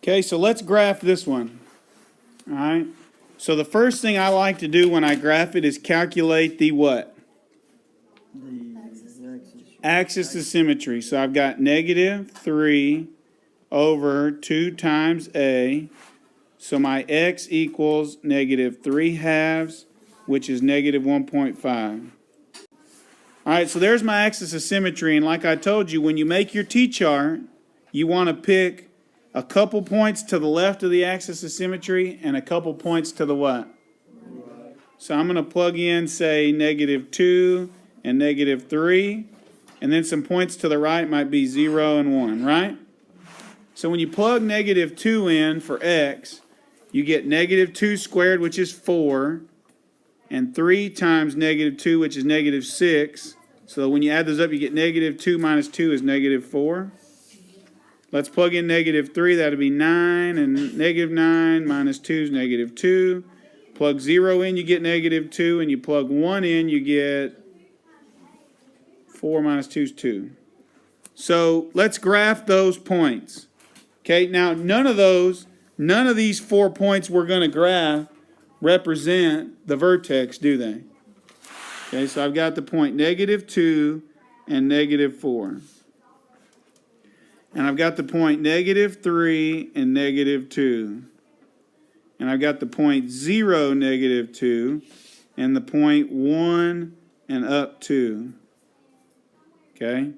Okay, so let's graph this one. All right. So the first thing I like to do when I graph it is calculate the what? Axis of symmetry. So I've got negative 3 over 2 times a. So my x equals negative 3 halves, which is negative 1.5. All right, so there's my axis of symmetry. And like I told you, when you make your t-chart, you want to pick a couple points to the left of the axis of symmetry and a couple points to the what? So I'm going to plug in, say, negative 2 and negative 3. And then some points to the right might be 0 and 1, right? So when you plug negative 2 in for x, you get negative 2 squared, which is 4, and 3 times negative 2, which is negative 6. So when you add those up, you get negative 2 minus 2 is negative 4. Let's plug in negative 3. That would be 9, and negative 9 minus 2 is negative 2. Plug 0 in, you get negative 2, and you plug 1 in, you get 4 minus 2 is 2. So let's graph those points. Okay, now none of these 4 points we're going to graph represent the vertex, do they? Okay, so I've got the point negative 2 and negative 4. And I've got the point negative 3 and negative 2. And I've got the point 0, negative 2, and the point 1 and up 2. Okay?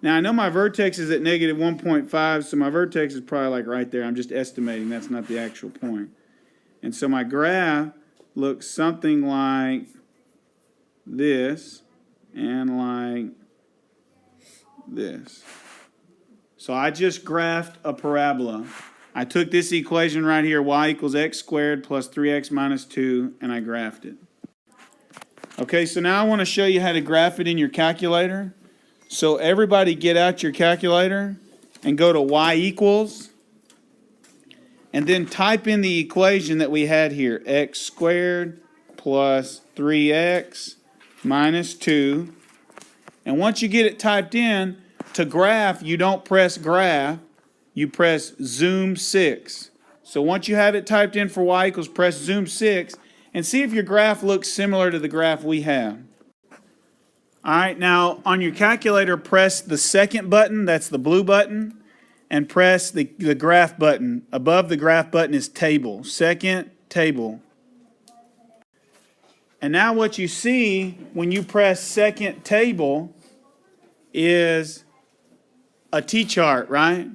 Now, I know my vertex is at negative 1.5, so my vertex is probably like right there. I'm just estimating. That's not the actual point. And so my graph looks something like this and like this. So I just graphed a parabola. I took this equation right here, y equals x squared plus 3x minus 2, and I graphed it. Okay, so now I want to show you how to graph it in your calculator. So everybody get out your calculator and go to y equals, and then type in the equation that we had here, x squared plus 3x minus 2. And once you get it typed in, to graph, you don't press graph, you press zoom 6. So once you have it typed in for y equals, press zoom 6 and see if your graph looks similar to the graph we have. All right, now on your calculator, press the second button, that's the blue button, and press the graph button. Above the graph button is table, second table. And now what you see when you press second table is a t-chart, right?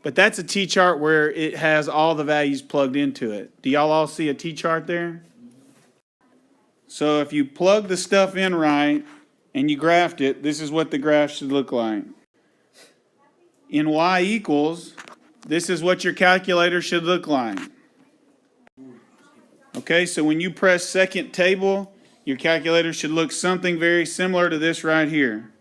But that's a t-chart where it has all the values plugged into it. Do y'all all see a t-chart there? So if you plug the stuff in right and you graphed it, this is what the graph should look like. In y equals, this is what your calculator should look like. Okay, so when you press second table, your calculator should look something very similar to this right here.